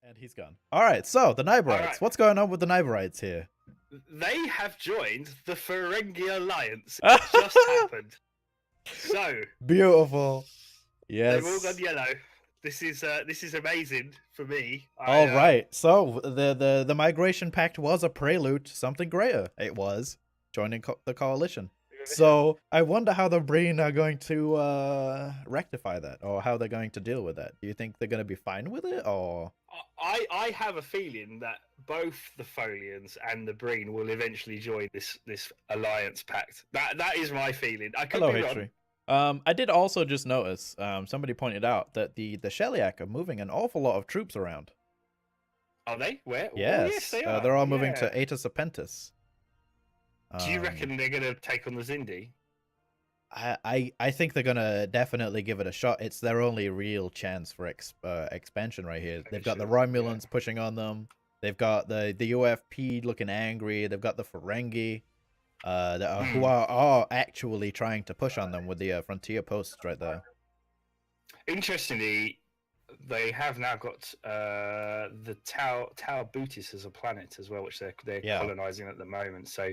And he's gone. All right, so the Nyberrites. right. What's going on with the Nyberrites here? They have joined the Ferengi Alliance. It just happened. So Beautiful. Yes. they've all gone yellow. This is amazing for me. All right. So the migration pact was a prelude to something greater. It was joining the coalition. So I wonder how the Breen are going to rectify that, or how they're going to deal with that. Do you think they're going to be fine with it, or? I have a feeling that both the Tholians and the Breen will eventually join this alliance pact. That is my feeling. I could Hello, be Hitri. wrong. I did also just notice, somebody pointed out that the Sheliak are moving an awful lot of troops around. Are they? Where? Yes, oh, yes they are. They're all moving to Eta Serpentis. Do you reckon they're going to take on the Zindi? I think they're gonna definitely give it a shot. It's their only real chance for expansion right here. They've got the Romulans pushing on them. They've got the UFP looking angry. They've got the Ferengi, who are actually trying to push on them with the frontier posts right there. Interestingly, they have now got the Tau Bootis as a planet as well, which they're colonizing at the moment. So,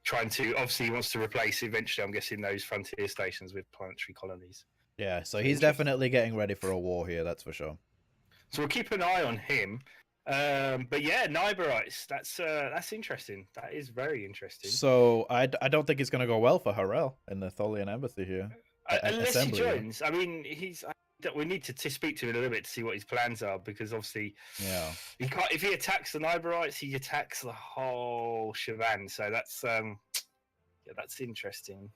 trying to obviously he wants to replace eventually, I'm guessing, those frontier stations with planetary colonies. Yeah, so he's definitely getting ready for a war here. That's for sure. So we'll keep an eye on him. But yeah, Nyberrites. That's interesting. That is very interesting. So I don't think it's going to go well for Harel in the Tholian embassy here. Unless he joins. I mean, we need to speak to him a little bit to see what his plans are, because obviously, he can't. If he attacks the Nyberrites, he attacks the whole shebang. So that's that's interesting.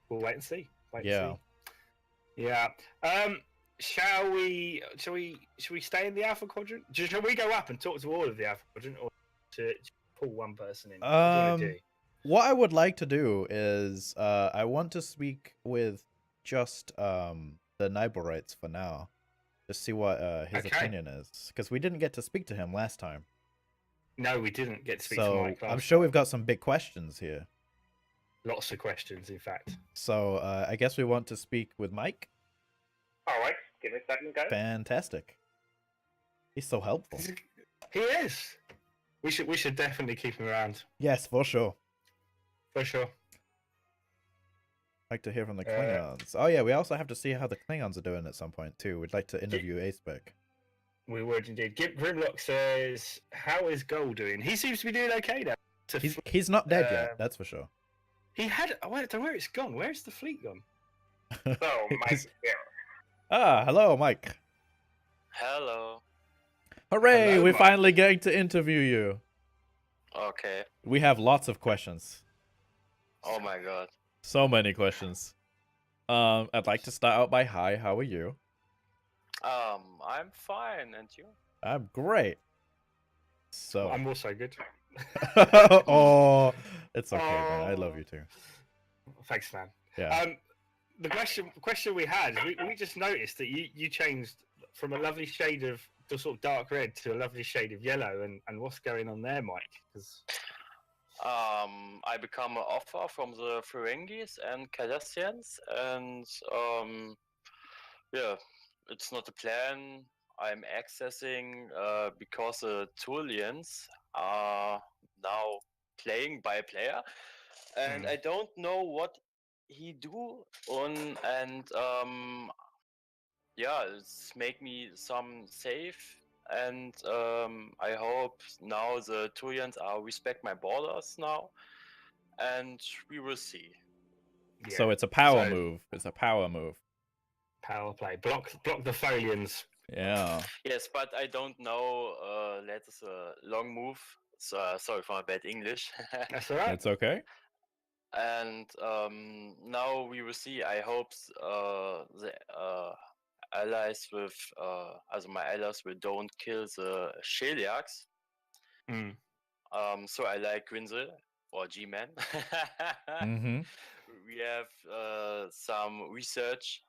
We'll wait and see. Yeah. Shall we stay in the Alpha Quadrant? Shall we go up and talk to all of the Alpha Quadrant, or to pull one person in? What I would like to do is I want to speak with just the Nyberrites for now. Just see what his opinion is, because we didn't get to speak to him last time. No, we didn't get to speak to Mike. I'm sure we've got some big questions here. Lots of questions, in fact. So I guess we want to speak with Mike. All right, give it a second, go. Fantastic. He's so helpful. He is. We should definitely keep him around. Yes, for sure. For sure. Like to hear from the Klingons. Oh yeah, we also have to see how the Klingons are doing at some point too. We'd like to interview a-spec. We would indeed. Grimlock says, "How is Gold doing? He seems to be doing okay now." He's not dead yet. That's for sure. He had. I don't know where it's gone. Where's the fleet gone? Oh, Mike here. Ah, hello, Mike. Hello. Hooray! We're finally getting to interview you. Okay. We have lots of questions. Oh my god. So many questions. I'd like to start out by hi. How are you? I'm fine, and you? I'm great. So I'm also good. Oh, it's okay, man. I love you too. Thanks, man. Yeah. The question we had, we just noticed that you changed from a lovely shade of the sort of dark red to a lovely shade of yellow, and what's going on there, Mike? Because I become an offer from the Ferengis and Cardassians, and yeah, it's not a plan. I'm accessing because the Tholians are now playing by a player, and I don't know what he do on, and yeah, it's make me some safe. And I hope now the Tholians are respect my borders now, and we will see. Yeah. So it's a power move. It's a power move. Power play. Block the Tholians. Yeah. Yes, but I don't know. That is a long move. So sorry for my bad English. That's all right. It's okay. And now we will see. I hope the allies with my allies will don't kill the Sheliaks. So I like Grinzel or G-Man. We have some research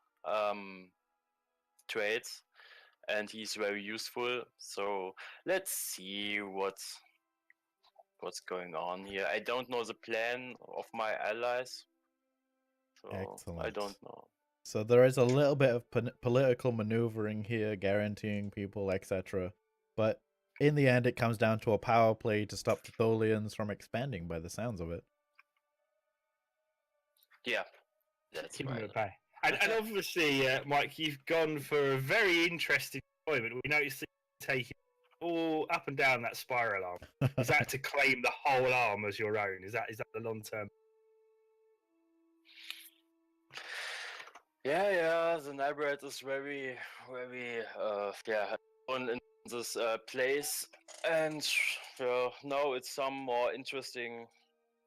traits, and he's very useful. So let's see what's going on here. I don't know the plan of my allies, so excellent. I don't know. So there is a little bit of political maneuvering here, guaranteeing people, etc. But in the end, it comes down to a power play to stop the Tholians from expanding. By the sounds of it. Yeah, that's Keep them right. at bay. And obviously, Mike, you've gone for a very interesting deployment. We noticed that you take all up and down that spiral arm. Is that to claim the whole arm as your own? Is that the long term? Yeah. The Nyberrite is very, on in this place, and now it's some more interesting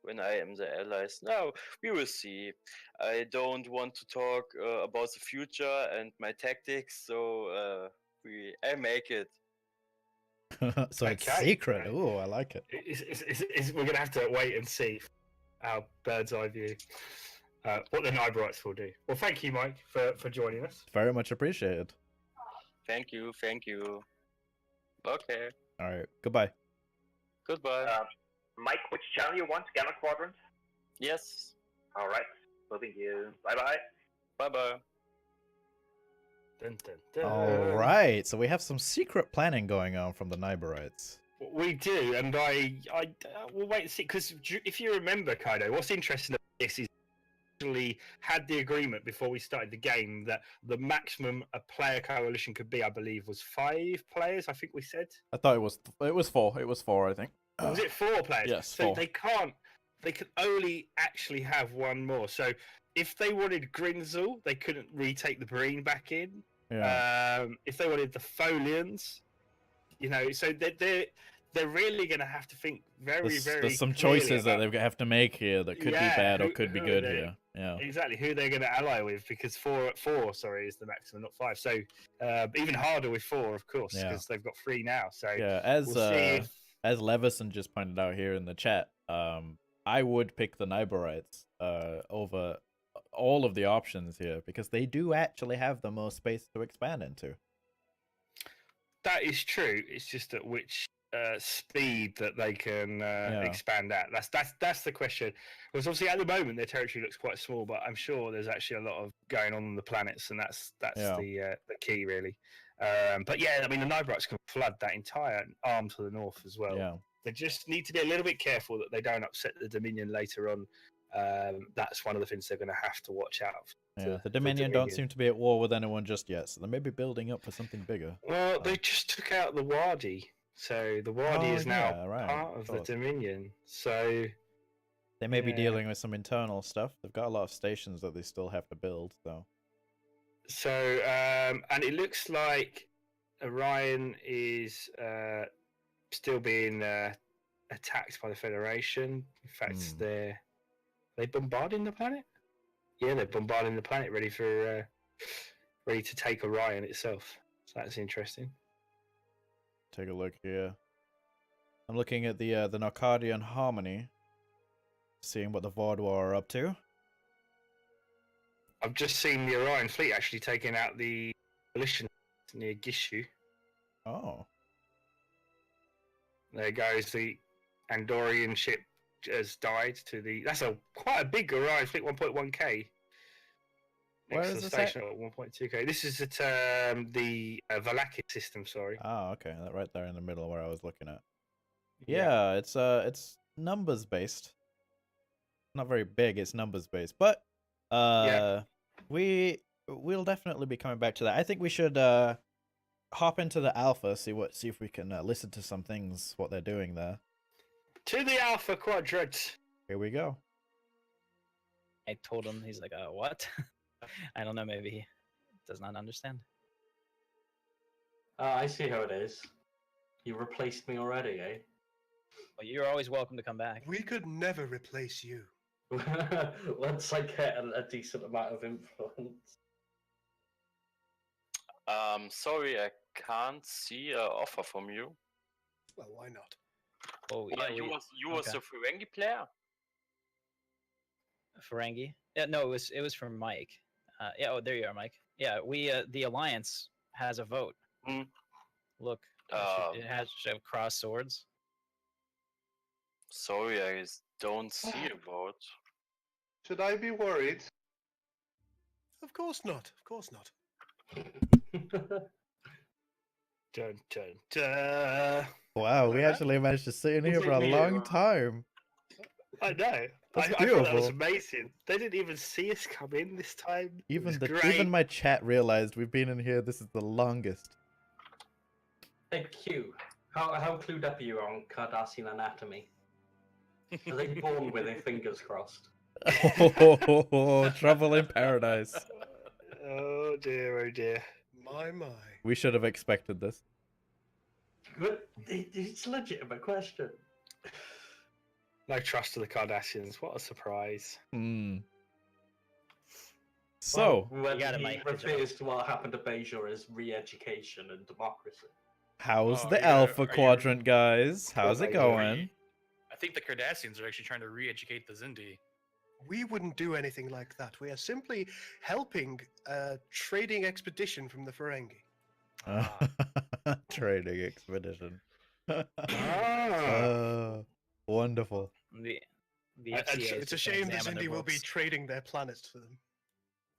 when I am the allies. Now we will see. I don't want to talk about the future and my tactics, so I make it. So it's secret. Oh, I like it. We're gonna have to wait and see our bird's eye view. What the Nyberrites will do. Well, thank you, Mike, for joining us. Very much appreciated. Thank you. Okay. All right. Goodbye. Goodbye. Mike, which channel you want? Gamma Quadrant? Yes. All right. Moving you. Bye-bye. Bye-bye. Dun, dun, dun. All right. So we have some secret planning going on from the Nyberites. We do, and I will wait and see, because if you remember, Kaido, what's interesting about this is actually had the agreement before we started the game that the maximum a player coalition could be, I believe, was 5 players. I think we said. I thought it was 4. It was 4, I think. Was it 4 players? Yes, so 4. They could only actually have one more. So if they wanted Grinzel, they couldn't retake the Breen back in. Yeah. If they wanted the Tholians, so they're really going to have to think very There's some choices that they have to make here that could be bad or could be good here. Yeah. Exactly, who they're going to ally with, because 4 is the maximum, not 5. So even harder with 4, of course, because they've got 3 now. So yeah, as Levison just pointed out here in the chat, I would pick the Nyberites over all of the options here, because they do actually have the most space to expand into. That is true. It's just at which speed that they can expand at. That's the question. Because obviously at the moment their territory looks quite small, but I'm sure there's actually a lot of going on the planets, and that's the key really. But yeah, I mean the Nyberites can flood that entire arm to the north as well. Yeah. They just need to be a little bit careful that they don't upset the Dominion later on. That's one of the things they're going to have to watch out for. Yeah, the Dominion don't seem to be at war with anyone just yet, so they may be building up for something bigger. Well, they just took out the Wadi, so the Wadi is now part of the Dominion. So they may be dealing with some internal stuff. They've got a lot of stations that they still have to build, though. So, and it looks like Orion is still being attacked by the Federation. In fact, they're bombarding the planet. Yeah, they're bombarding the planet, ready to take Orion itself. So that's interesting. Take a look here. I'm looking at the Narcadian Harmony, seeing what the Vaudois are up to. I've just seen the Orion fleet actually taking out the coalition near Gishu. Oh. There goes the Andorian ship. Has died to the. That's quite a big Orion fleet, 1.1k. Where is this station at 1.2k? This is at the Valakis system. Sorry. Oh, okay, that right there in the middle where I was looking at. Yeah, it's numbers based. Not very big. It's numbers based, but we'll definitely be coming back to that. I think we should hop into the alpha, see if we can listen to some things what they're doing there. To the Alpha Quadrant. Here we go. I told him, he's like, what? I don't know, maybe he does not understand. I see how it is. You replaced me already, eh? Well, you're always welcome to come back. We could never replace you. Once I get a decent amount of influence. Sorry, I can't see an offer from you. Well, why not? Oh, yeah, you was a Ferengi player? Ferengi? Yeah, no, it was from Mike. There you are, Mike. Yeah, we the Alliance has a vote. Look, it should have crossed swords. Sorry, I don't see a vote. Should I be worried? Of course not. Of course not. Dun, dun, dun. Wow, we actually managed to sit in here for a long time. I know. That's I thought that was beautiful. amazing. They didn't even see us come in this time. Even my chat realized we've been in here. This is the longest. Hey Q, how clued up are you on Cardassian anatomy? Are they born with their fingers crossed? Oh, trouble in paradise. Oh dear, oh dear. My. We should have expected this. But it's a legitimate question. No trust to the Cardassians. What a surprise. Hmm. So, when got it, he Mike. refers to what happened to Bejor as re-education and democracy. how's Oh, the yeah, Alpha are you- Quadrant, guys? How's it Are going? I think the Cardassians are actually trying to re-educate the Zindi. We wouldn't do anything like that. We are simply helping a trading expedition from the Ferengi. Trading expedition. Ah. Wonderful. The It's a shame the Zindi will be trading their planets for them.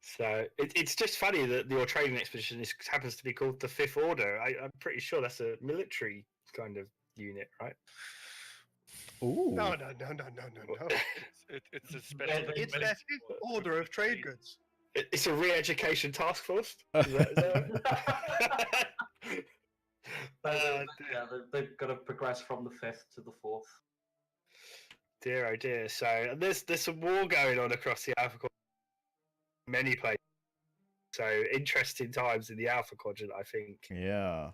So it's just funny that your trading expedition happens to be called the Fifth Order. I'm pretty sure that's a military kind of unit, right? Ooh. No. It's a special. It's their Fifth Order of trade goods. It's a re-education task force. Is that right? They've got to progress from the 5th to the 4th. Dear, oh dear. So there's some war going on across the Alpha Quadrant, many places. So interesting times in the Alpha Quadrant, I think. Yeah.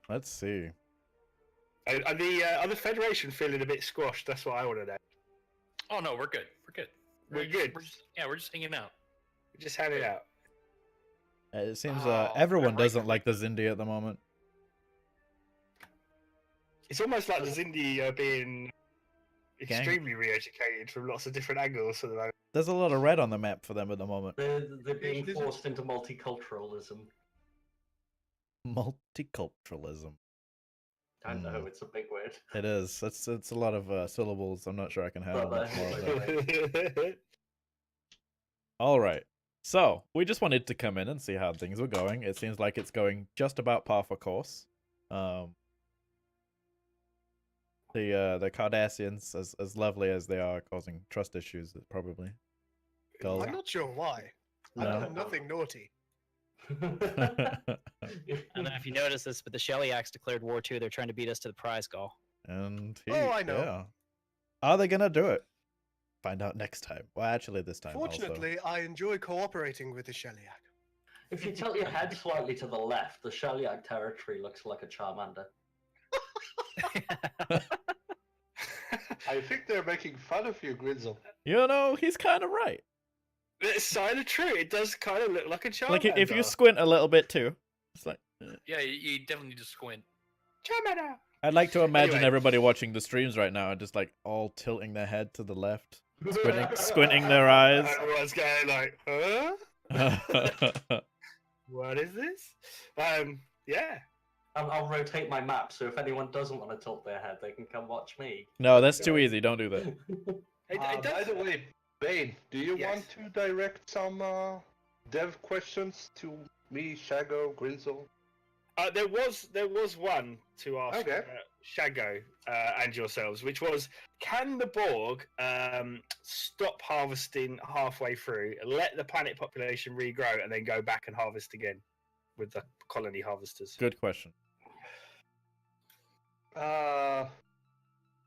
Let's see. Are the Federation feeling a bit squashed? That's what I want to know. Oh no, we're good. We're good. We're good. We're just hanging out. We're just hanging out. It seems Oh, everyone right, doesn't right. like the Zindi at the moment. It's almost like the Zindi are being extremely re-educated from lots of different angles at the moment. There's a lot of red on the map for them at the moment. They're being forced into multiculturalism. Multiculturalism. I know, it's a big word. It is. It's a lot of syllables. I'm not sure I can handle much more of that. All right. So we just wanted to come in and see how things were going. It seems like it's going just about par for course. The Cardassians, as lovely as they are, causing trust issues, probably. I'm not sure why. I've No. done nothing naughty. I don't know if you noticed this, but the Shellyax declared war too. They're trying to beat us to the prize goal. And I know. Yeah. Are they gonna do it? Find out next time. Well, actually, this time. Fortunately, I enjoy cooperating with the Shellyak. If you tilt your head slightly to the left, the Shellyak territory looks like a Charmander. I think they're making fun of you, Grizzle. You know, he's kind of right. It's kind of true. It does kind of look like a Charmander. Like if you squint a little bit too, it's like. Yeah, you definitely need to squint. Charmander. I'd like to imagine Anyway. everybody watching the streams right now are just like all tilting their head to the left, squinting their eyes. Everyone's going like, huh? What is this? Yeah. I'll rotate my map, so if anyone doesn't want to tilt their head, they can come watch me. No, that's too easy. Don't do that. By the way, Bane, do you Yes. want to direct some dev questions to me, Shaggo, Grizzle? There was one to ask Okay. Shaggo and yourselves, which was, can the Borg stop harvesting halfway through, let the planet population regrow, and then go back and harvest again with the colony harvesters? Good question.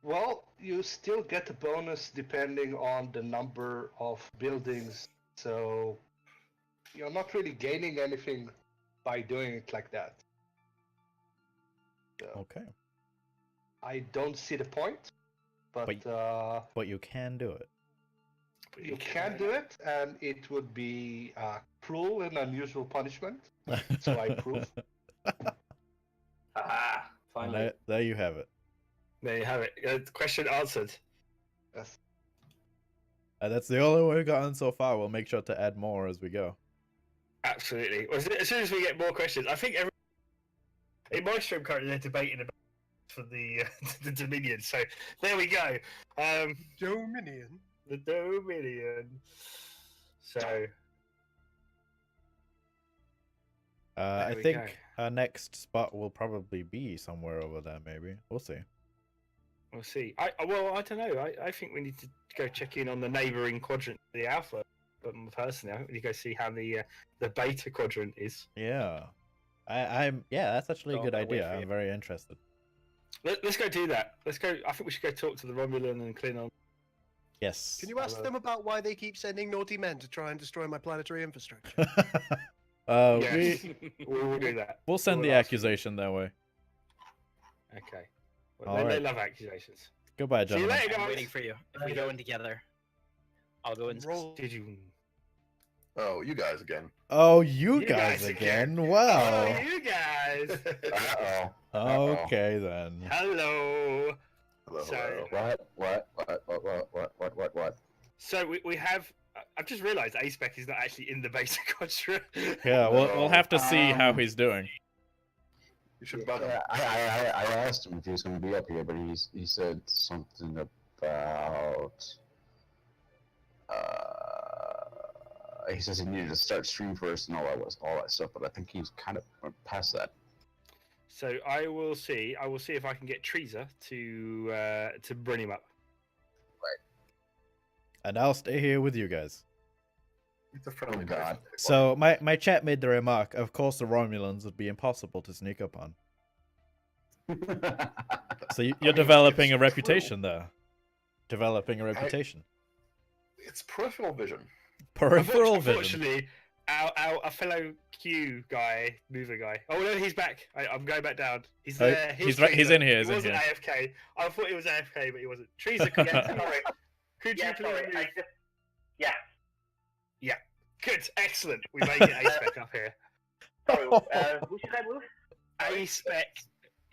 Well, you still get a bonus depending on the number of buildings, so you're not really gaining anything by doing it like that. So, Okay, I don't see the point, but but you can do it. you can do it, and it would be cruel and unusual punishment. So I approve. Ah, finally. There you have it. There you have it. Question answered. Yes. That's the only one we've gotten so far. We'll make sure to add more as we go. Absolutely. Well, as soon as we get more questions, I think in my stream currently they're debating about for the the Dominion. So there we go. Dominion. The Dominion. So I think our next spot will probably be somewhere over there. Maybe we'll see. We'll see. I don't know. I think we need to go check in on the neighboring quadrant, the Alpha. But personally, I think we need to go see how the Beta quadrant is. Yeah, that's actually a good idea. I'm very interested. Let's go do that. Let's go. I think we should go talk to the Romulan and Klingon. Yes. Can you ask them about why they keep sending naughty men to try and destroy my planetary infrastructure? Yes. We'll do that. We'll send the accusation their way. Okay. Well, they love accusations. Goodbye, gentlemen. See you later, guys. I'm waiting for you. If we go in together, I'll go in. Did you? Oh, you guys again. Oh, you guys again? Wow. Oh, you guys. Okay then. Hello. Hello. So, What? So we have. I've just realised a-spec is not actually in the beta quadrant. Yeah, we'll have to see how he's doing. You should bug him. I asked him if he was going to be up here, but he said something about he says he needed to start stream first and all that stuff, but I think he's kind of past that. So I will see if I can get Teresa to bring him up. And I'll stay here with you guys. It's a friendly god. So my chat made the remark, of course the Romulans would be impossible to sneak up on. So you're developing a reputation there. Developing a reputation. It's peripheral vision. Peripheral vision. Unfortunately, our fellow Q guy, mover guy. Oh no, he's back. I'm going back down. He's there. He's right. He's in here. He wasn't AFK. I thought he was AFK, but he wasn't. Teresa, could you please move? Yeah. Good. Excellent. We made it a-spec up here. Sorry, who should I move? A-spec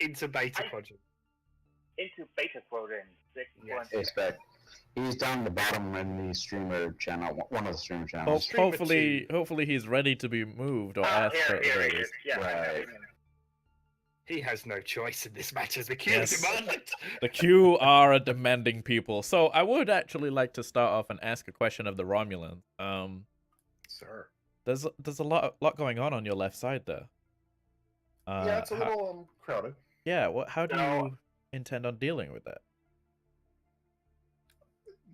into beta quadrant. Into beta quadrant. Yes. A-spec. He's down the bottom in the streamer channel, one of the streamer channels. Hopefully he's ready to be moved or asked for it. Yeah, right. He has no choice in this match as the Q demand it. The Q are a demanding people. So I would actually like to start off and ask a question of the Romulans. Sir. There's a lot going on your left side there. Yeah, it's a little crowded. Yeah, how do you intend on dealing with that?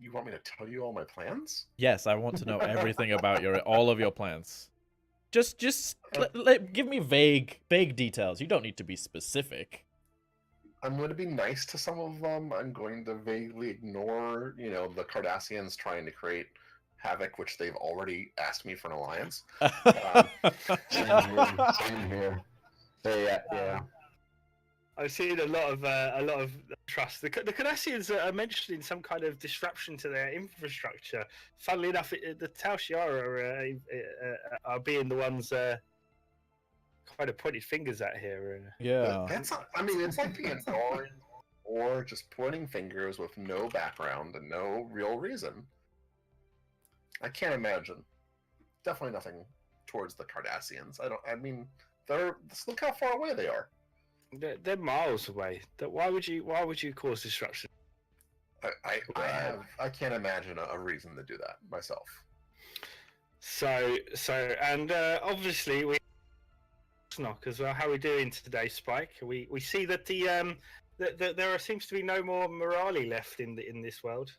You want me to tell you all my plans? Yes, I want to know everything about all of your plans. Just give me vague details. You don't need to be specific. I'm going to be nice to some of them. I'm going to vaguely ignore, the Cardassians trying to create havoc, which they've already asked me for an alliance. Same here. Yeah. I've seen a lot of trust. The Cardassians are mentioning some kind of disruption to their infrastructure. Funnily enough, the Tal Shiara are being the ones kind of pointed fingers at here. Yeah. It's like the Andorian or just pointing fingers with no background and no real reason. I can't imagine. Definitely nothing towards the Cardassians. Look how far away they are. They're miles away. Why would you cause disruption? I can't imagine a reason to do that myself. So obviously we Husnock as well. How are we doing today, Spike? We see that there seems to be no more morale left in this world.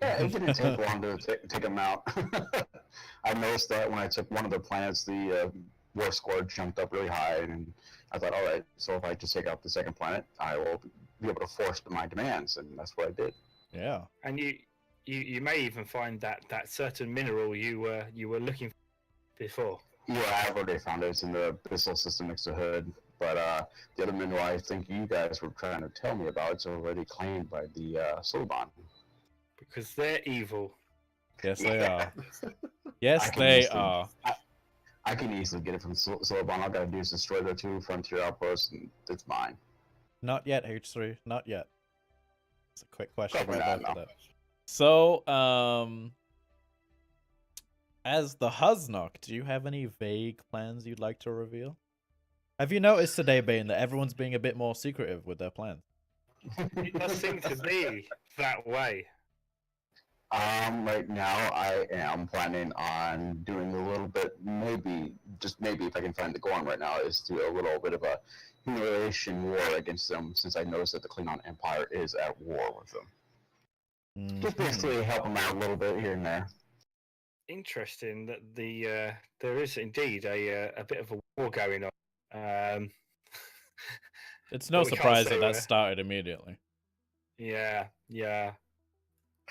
Yeah, it didn't take long to take them out. I noticed that when I took one of the planets, the war score jumped up really high, and I thought, all right, so if I just take out the second planet, I will be able to force my demands, and that's what I did. Yeah. And you may even find that certain mineral you were looking for before. Yeah, I've already found it. It's in the missile system next to Hood. But the other mineral I think you guys were trying to tell me about, it's already claimed by the Solban. Because they're evil. Yes, they are. Yes, they are. I can easily get it from Solban. All I gotta do is destroy the 2 frontier outposts, and it's mine. Not yet, H3. Not yet. It's a quick question Probably right not, after that. So, as the Husnock, do you have any vague plans you'd like to reveal? Have you noticed today, Bane, that everyone's being a bit more secretive with their plans? It does seem to be that way. Right now, I am planning on doing a little bit, maybe, just maybe, if I can find the Gorn right now, is do a little bit of a humiliation war against them, since I noticed that the Klingon Empire is at war with them. Just basically help them out a little bit here and there. Interesting that there is indeed a bit of a war going on. It's no surprise that started immediately. Yeah.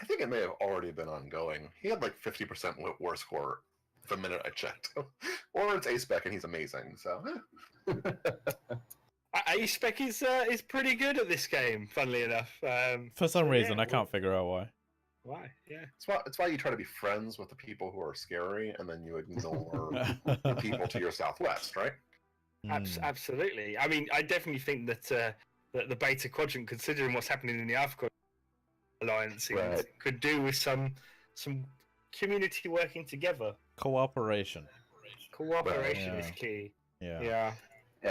I think it may have already been ongoing. He had like 50% war score the minute I checked. Or it's a-spec and he's amazing, so. A-spec is pretty good at this game, funnily enough. For some reason, I can't figure out why. Why? Yeah. It's why you try to be friends with the people who are scary, and then you ignore the people to your southwest, right? Absolutely. I mean, I definitely think that the Beta Quadrant, considering what's happening in the Alpha Alliance, could do with some community working together. Cooperation Is key. Yeah,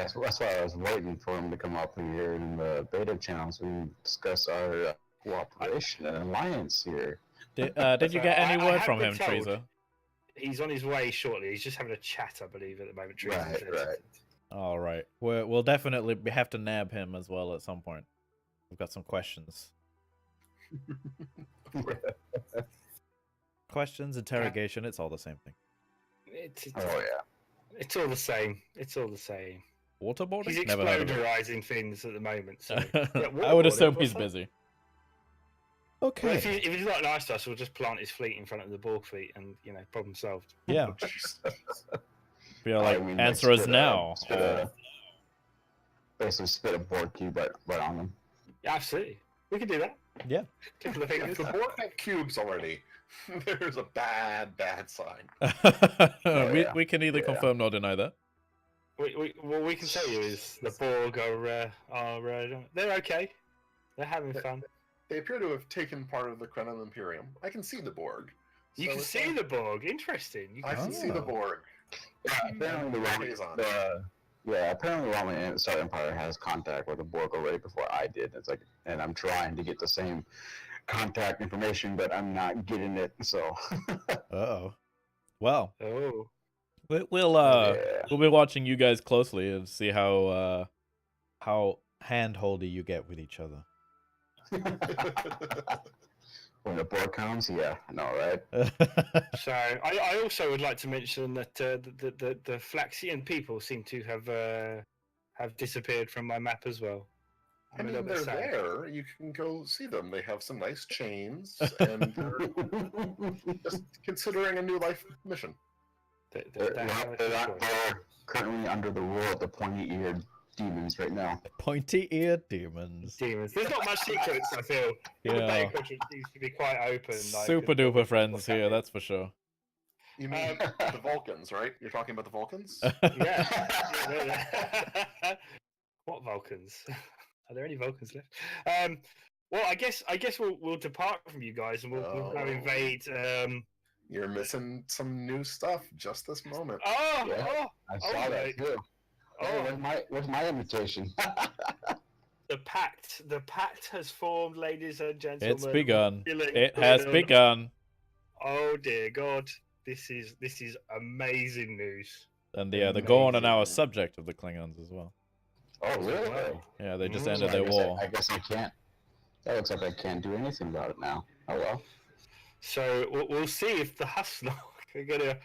so that's why I was waiting for him to come up here in the beta channel so we can discuss our cooperation and alliance here. Did you get any word from him, Teresa? He's on his way shortly. He's just having a chat, I believe, at the moment. Right. All right. We'll definitely have to nab him as well at some point. We've got some questions. Questions, interrogation, it's all the same thing. It's all the same. It's all the same. Waterboarding? He's exploderizing things at the moment. So I would assume he's busy. Okay. Well, if he's not nice to us, we'll just plant his fleet in front of the Borg fleet, and problem solved. Yeah. Be like, answer us now. Basically, spit a Borg cube right on them. Yeah, absolutely. We can do that. Yeah. If the Borg have cubes already, there's a bad sign. We can neither confirm nor deny that. What we can tell you is the Borg are they're okay. They're having fun. They appear to have taken part of the Krenon Imperium. I can see the Borg. You can see the Borg. Interesting. I can see the Borg. Apparently the Roman Star Empire has contact with the Borg already before I did. It's like, and I'm trying to get the same contact information, but I'm not getting it. So. Well. Oh. We'll be watching you guys closely and see how handholdy you get with each other. When the Borg comes, yeah, I know, right? So I also would like to mention that the Flaxian people seem to have disappeared from my map as well. I mean, they're there. You can go see them. They have some nice chains, and they're just considering a new life mission. They're currently under the rule of the pointy-eared demons right now. Pointy-eared demons. There's not much secrets, I feel. Yeah. The Quadrant seems to be quite open. Super duper friends here, that's for sure. You mean the Vulcans, right? You're talking about the Vulcans? Yeah. What Vulcans? Are there any Vulcans left? Well, I guess we'll depart from you guys and we'll go invade. You're missing some new stuff just this moment. I saw that too. Where's my invitation? The pact has formed, ladies and gentlemen. It's begun. It has begun. Oh dear God, this is amazing news. And the Gorn are now a subject of the Klingons as well. Oh really? Yeah, they just ended their war. I guess I can't. That looks like I can't do anything about it now. Oh well. So we'll see if the Husnock are gonna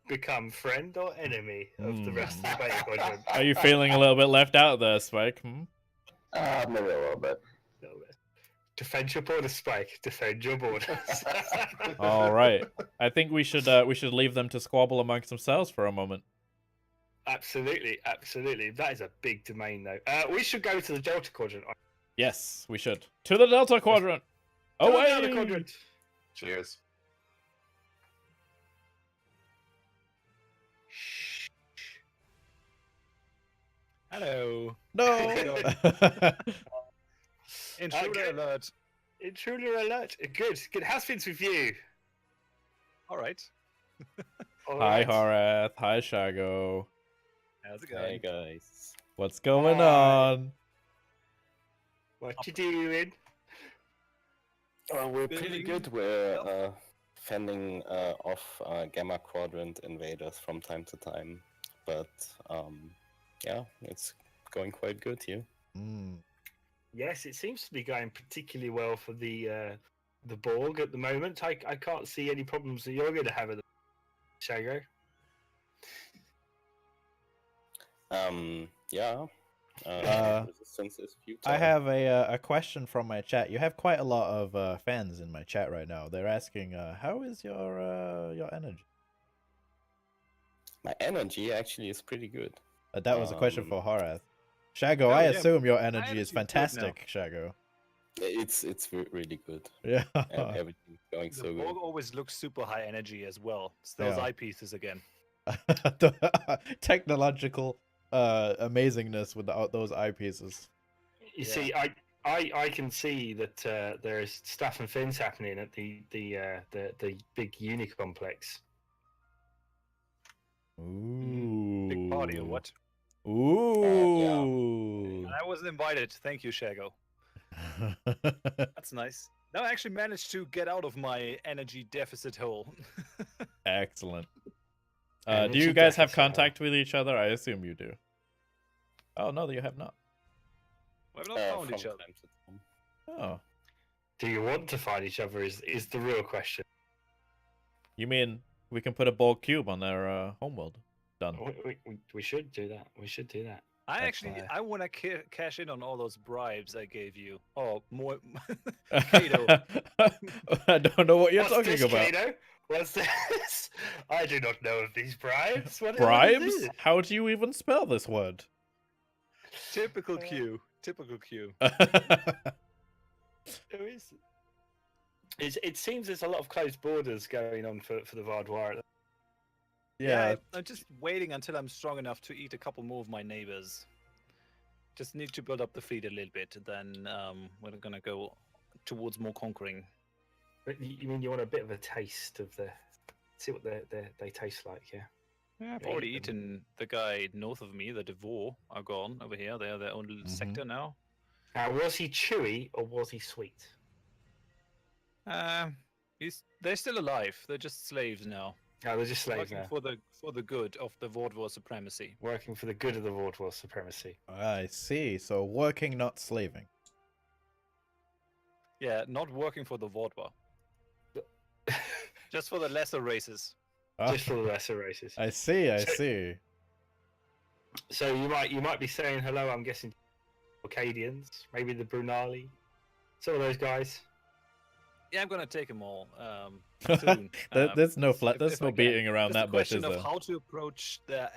become friend or enemy of the rest of the Beta Quadrant. Are you feeling a little bit left out there, Spike? Maybe a little bit. Defend your borders, Spike. Defend your borders. All right. I think we should leave them to squabble amongst themselves for a moment. Absolutely. That is a big domain, though. We should go to the Delta Quadrant. Yes, we should. To the Delta Quadrant. Away! Delta Quadrant. Cheers. Hello. No. Intruder alert. Intruder alert. Good. How's things with you? All right. Hi, Horath. Hi, Shaggo. How's it going? Hey, guys. What's going on? What you doing? We're pretty good. We're fending off Gamma Quadrant invaders from time to time, but yeah, it's going quite good here. Yes, it seems to be going particularly well for the Borg at the moment. I can't see any problems that you're going to have at the Shaggo. Yeah. Resistance is futile. I have a question from my chat. You have quite a lot of fans in my chat right now. They're asking, how is your energy? My energy actually is pretty good. That was a question for Horath. Shaggo, I assume your energy is good now. fantastic, Shaggo. It's really good. Yeah. Everything's going The so Borg good. always looks super high energy as well. It's those Yeah. eyepieces again. The technological amazingness with those eyepieces. You see, I can see that there's stuff and fins happening at the big uni complex. Ooh. Big party or what? Ooh. I wasn't invited. Thank you, Shaggo. That's nice. Now I actually managed to get out of my energy deficit hole. Excellent. Do you guys have contact with each other? I assume you do. Oh, no, you have not. We have not found each other. Oh. Do you want to find each other is the real question. You mean we can put a Borg cube on their homeworld? Done. We should do that. We should do that. I want to cash in on all those bribes I gave you. Oh, more. Kaido. I don't know what you're What's talking this, about. Kaido? What's this? I do not know of these bribes. What Bribes? is this? How do you even spell this word? Typical Q. Typical Q. It seems there's a lot of closed borders going on for the Vardwar. Yeah. I'm just waiting until I'm strong enough to eat a couple more of my neighbors. Just need to build up the fleet a little bit, then we're gonna go towards more conquering. But you mean you want a bit of a taste of see what they taste like, yeah? Yeah, I've already eaten the guy north of me. The Devor are gone over here. They are their own little sector now. Now, was he chewy or was he sweet? They're still alive. They're just slaves now. No, they're just slaves Working now. for the good of the Vordvor supremacy. Working for the good of the Vordvor supremacy. I see. So working, not slaving. Yeah, not working for the Vordvor. Just for the lesser races. Just for the lesser races. I see. I see. So you might be saying hello. I'm guessing Acadians, maybe the Brunali, some of those guys. Yeah, I'm gonna take them all soon. There's no there's no beating around that bush, is there? there? Of how to approach the.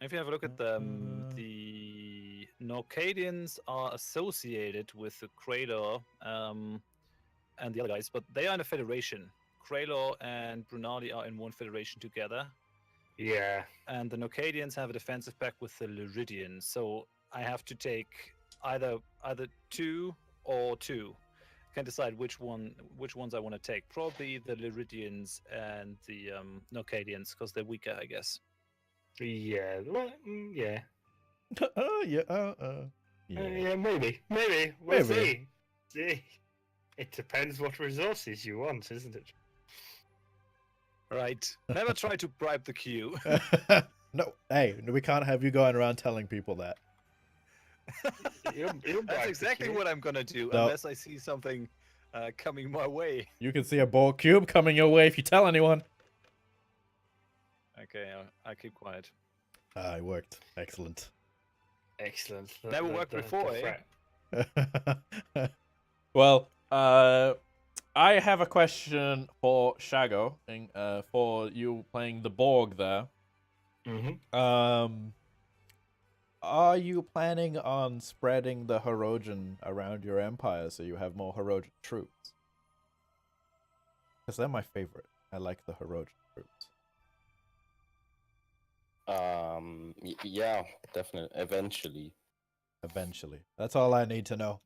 If you have a look at them, the Norcadians are associated with the Kraylor and the other guys, but they are in a federation. Kraylor and Brunali are in one federation together. Yeah. And the Norcadians have a defensive pact with the Lyridians, so I have to take either 2 or 2. Can't decide which ones I want to take. Probably the Lyridians and the Norcadians, because they're weaker, I guess. Yeah. Well, yeah. Yeah, maybe. We'll see. It depends what resources you want, isn't it? Right. Never try to bribe the queue. No, hey, we can't have you going around telling people that. That's exactly what I'm gonna do, No. unless I see something coming my way. You can see a Borg cube coming your way if you tell anyone. Okay, I keep quiet. It worked. Excellent. Excellent. Never worked before, eh? Well, I have a question for Shaggo, for you playing the Borg there. Mm-hmm. Are you planning on spreading the Hirogen around your empire so you have more Hirogen troops? Because they're my favorite. I like the Hirogen troops. Yeah, definitely. Eventually. That's all I need to know.